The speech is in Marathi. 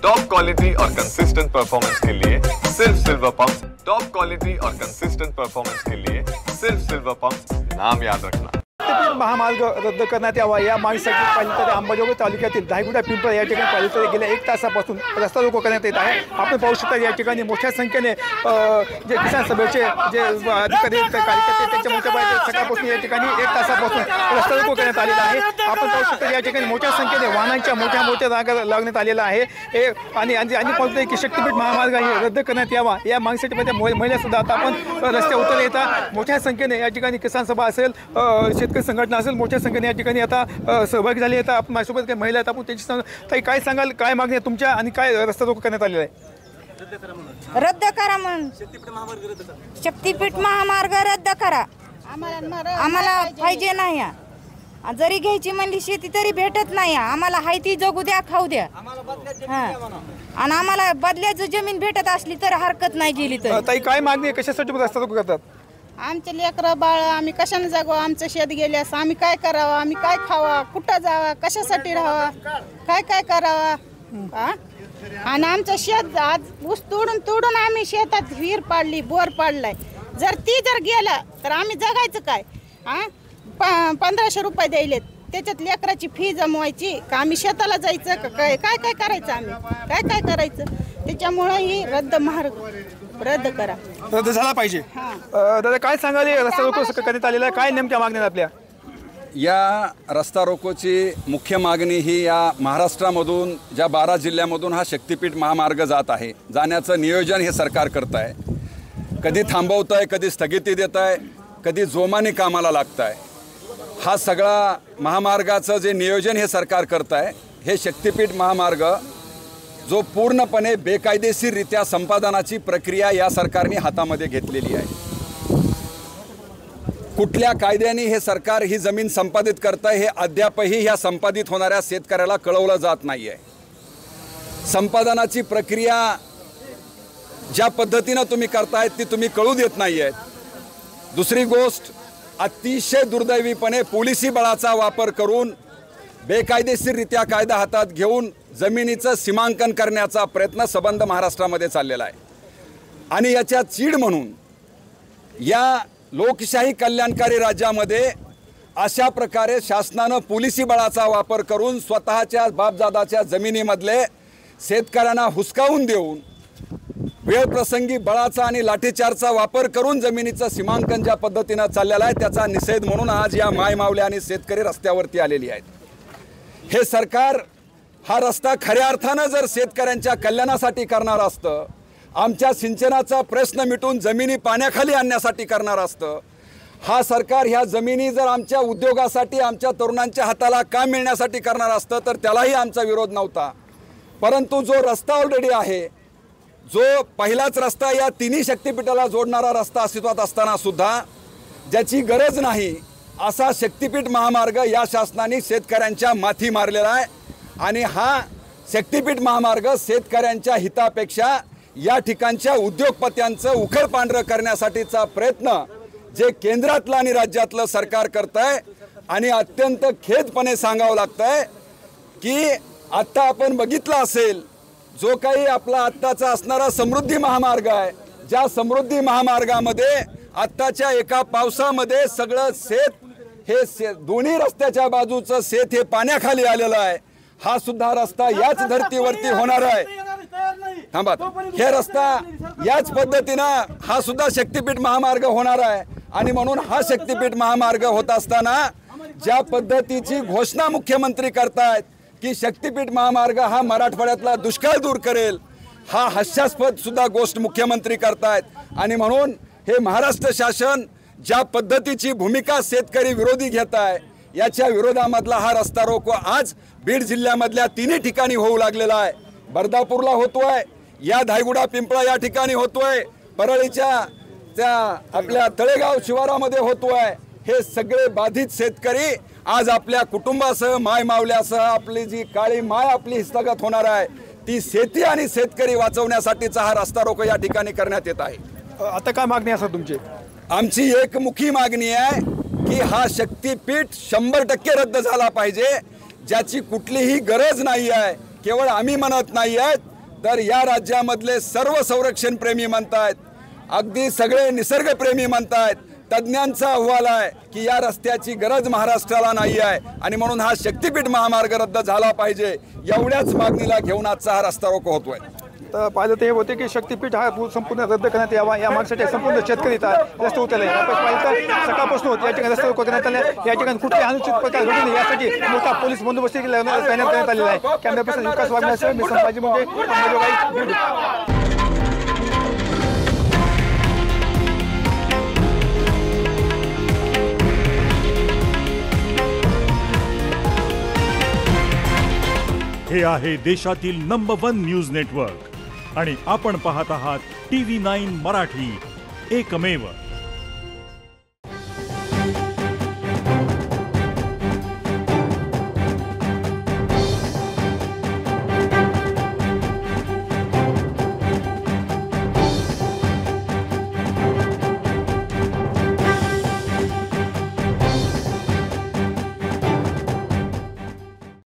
टॉप क्वालिटी और कंसिस्टेंट परफॉर्मेंस के लिए सिर्फ सिल्वर पंप्स। टॉप क्वालिटी और कंसिस्टेंट परफॉर्मेंस के लिए सिर्फ सिल्वर पंप्स, नाम याद रखना। महामार्ग रद्द करण्यात यावा या मागणीसाठी पाहिलं तर अंबाजोगाई तालुक्यातील धायगुडा पिंपळ या ठिकाणी पाहिलं तर गेल्या 1 तासापासून रस्ता रोको करण्यात येत आहे। आपण पाहू शकता या ठिकाणी मोठ्या संख्येने जे किसान सभेचे जे अधिकारी कार्यकर्ते त्यांच्या मोठ्या पाहिजे सकाळपासून या ठिकाणी 1 तासापासून रस्ता रोको करण्यात आलेला आहे। आपण पाहू शकता या ठिकाणी मोठ्या संख्येने वाहनांच्या मोठ्या रांगा लागण्यात आलेला आहे आणि पाहतोय की शक्तीपीठ महामार्ग हे रद्द करण्यात यावा या मागणीसाठी महिला सुद्धा आता आपण रस्त्यावर उतर येतात। मोठ्या संख्येने या ठिकाणी किसान सभा असेल शेतकरी संघटना असेल मोठ्या संख्येने या ठिकाणी आता सहभागी झाली आहेत। आपण माझ्यासोबत काही महिला आहेत, आपण त्यांची काय सांगाल, काय मागणी आहे तुमच्या आणि काय रस्ता रोको करण्यात आलेला आहे? रद्द करा म्हणून शक्तीपीठ महामार्ग रद्द करा, आम्हाला पाहिजे नाही। जरी घ्यायची म्हणली शेती तरी भेटत नाही, आम्हाला हाय ती जगू द्या खाऊ द्या। आणि आम्हाला बदल्याची जमीन भेटत असली तर हरकत नाही गेली तर। ताई काय मागणी आहे, कशासाठी रस्ता रोको करतात? आमचे लेकरं बाळ आम्ही कशाने जगावं, आमचं शेत गेल्यास आम्ही काय करावं, आम्ही काय खावा, कुठं जावा, कशासाठी राहावा, काय करावा। आणि आमचं शेत आज ऊस तोडून आम्ही शेतात विहीर पाडली, बोर पाडलाय। जर गेलं तर आम्ही जगायचं काय? 1500 रुपये द्यायलेत, त्याच्यात लेकराची फी जमवायची का? आम्ही शेताला जायचं का? काय करायचं? आम्ही काय करायचं? त्याच्यामुळे ही रद्द करा, रद्द झाला पाहिजे। दादा काय सांगाल, रस्ता रोको करण्यात आलेला आहे, काय नेमक्या मागण्या आपल्या? या रस्ता रोकोची मुख्य मागणी ही या महाराष्ट्रामधून ज्या 12 जिल्ह्यामधून हा शक्तीपीठ महामार्ग जात आहे, जाण्याचं नियोजन हे सरकार करत आहे। कधी थांबवत आहे, कधी स्थगिती देत आहे, कधी जोमाने कामाला लागत आहे। हा सगळा महामार्गाचं जे नियोजन हे सरकार करत आहे, हे शक्तीपीठ महामार्ग जो पूर्णपणे बेकायदेशीररित्या संपादनाची प्रक्रिया या सरकारने हातामध्ये घेतलेली आहे। कुठल्या कायद्याने हे सरकार ही जमीन संपादित करत आहे हे अद्यापही ह्या संपादित होणाऱ्या शेतकऱ्याला कळवलं जात नाही आहे। संपादनाची प्रक्रिया ज्या पद्धतीनं तुम्ही करतायत ती तुम्ही कळू देत नाही आहेत। दुसरी गोष्ट, अतिशय दुर्दैवीपणे पोलिसी बळाचा वापर करून बेकायदेशीररित्या कायदा हातात घेऊन जमिनीचं सीमांकन करण्याचा प्रयत्न सबंध महाराष्ट्रामध्ये चाललेला आहे। आणि याच्या चीड म्हणून या लोकशाही कल्याणकारी राज्यामध्ये अशा प्रकारे शासनानं पोलिसी बळाचा वापर करून स्वतःच्या बापजादाच्या जमिनीमधले शेतकऱ्यांना हुसकावून देऊन वेळप्रसंगी बळाचा आणि लाठीचार्जचा वापर करून जमिनीचं सीमांकन ज्या पद्धतीनं चाललेलं आहे त्याचा निषेध म्हणून आज या मायमावल्या आणि शेतकरी रस्त्यावरती आलेली आहेत। हे सरकार हा रस्ता खऱ्या अर्थानं जर शेतकऱ्यांच्या कल्याणासाठी करणार असतं, आमच्या सिंचनाचा प्रश्न मिटून जमिनी पाण्याखाली आणण्यासाठी करणार असतं, हा सरकार ह्या जमिनी जर आमच्या उद्योगासाठी आमच्या तरुणांच्या हाताला काम मिळण्यासाठी करणार असतं तर त्यालाही आमचा विरोध नव्हता। परंतु जो रस्ता ऑलरेडी आहे, जो पहिलाच रस्ता या तिन्ही शक्तीपीठाला जोडणारा रस्ता अस्तित्वात असताना सुद्धा ज्याची गरज नाही असा शक्तीपीठ महामार्ग या शासनाने शेतकऱ्यांच्या माथी मारलेला आहे। आणि हा शक्तीपीठ महामार्ग शेतकऱ्यांच्या हितापेक्षा या ठिकाणच्या उद्योगपत्यांचं उखड पांढरं करण्यासाठीचा प्रयत्न जे केंद्रातलं आणि राज्यातलं सरकार करत आहे। आणि अत्यंत खेदपणे सांगावं लागतं आहे की आत्ता आपण बघितलं असेल जो काही आपला आत्ताचा असणारा समृद्धी महामार्ग आहे, ज्या समृद्धी महामार्गामध्ये आत्ताच्या एका पावसामध्ये सगळं शेत हे दोन्ही रस्त्याच्या बाजूचं शेत हे पाण्याखाली आलेलं आहे। हा सुद्धा रस्ता याच धर्तीवरती होणार आहे। थांबा, हे रस्ता याच पद्धतीनं हा सुद्धा शक्तीपीठ महामार्ग होणार आहे। आणि म्हणून हा शक्तीपीठ महामार्ग होत असताना ज्या पद्धतीची घोषणा मुख्यमंत्री करतायत की शक्तीपीठ महामार्ग हा मराठवाड्यातला दुष्काळ दूर करेल, हा हास्यास्पद सुद्धा गोष्ट मुख्यमंत्री करतायत। आणि म्हणून हे महाराष्ट्र शासन ज्या पद्धतीची भूमिका शेतकरी विरोधी घेत आहे याच्या विरोधामधला हा रस्ता रोको आज बीड जिल्ह्यामधल्या तिन्ही ठिकाणी होऊ लागलेला आहे। बर्दापूरला होतोय, या धायगुडा पिंपळा या ठिकाणी होतोय, परळीच्या त्या आपल्या तळेगाव शिवारामध्ये होतोय। हे सगळे बाधित शेतकरी आज आपल्या कुटुंबासह मायमावल्यासह आपली जी काळी माय आपली हस्तगत होणार आहे ती शेती आणि शेतकरी वाचवण्यासाठीचा हा रस्ता रोको या ठिकाणी करण्यात येत आहे। आता काय मागणी असेल तुमची? आमची एकमुखी मागणी आहे की हा शक्तीपीठ 100% रद्द झाला पाहिजे, ज्याची कुठलीही गरज नाही आहे। केवळ आम्ही म्हणत नाही आहेत तर या राज्यामधले सर्व संरक्षण प्रेमी म्हणतायत, अगदी सगळे निसर्गप्रेमी म्हणतायत, तज्ज्ञांचा अहवाल आहे की या रस्त्याची गरज महाराष्ट्राला नाही आहे आणि म्हणून हा शक्तीपीठ महामार्ग रद्द झाला पाहिजे, एवढ्याच मागणीला घेऊन आजचा हा रस्ता रोको होतोय. तर पाहिलं ते हे होते की शक्तीपीठ हा संपूर्ण रद्द करण्यात यावा या मागसाठी संपूर्ण शेतकरी रस्ते उतरले. आपण पाहिलं तर सकाळपासून या ठिकाणी रस्ते रोको करण्यात आले. या ठिकाणी कुठे अनुचित प्रकार घडू नये यासाठी मोठा पोलीस बंदोबस्त तैनात करण्यात आलेला आहे. कॅमेरा पर्सन विकास वाघमारेसह मी संभाजी मुंडे, अंबाजोगाई, बीड. हे आहे देशातील नंबर 1 न्यूज नेटवर्क आणि आपण पाहत आहात TV9 मराठी, एकमेव.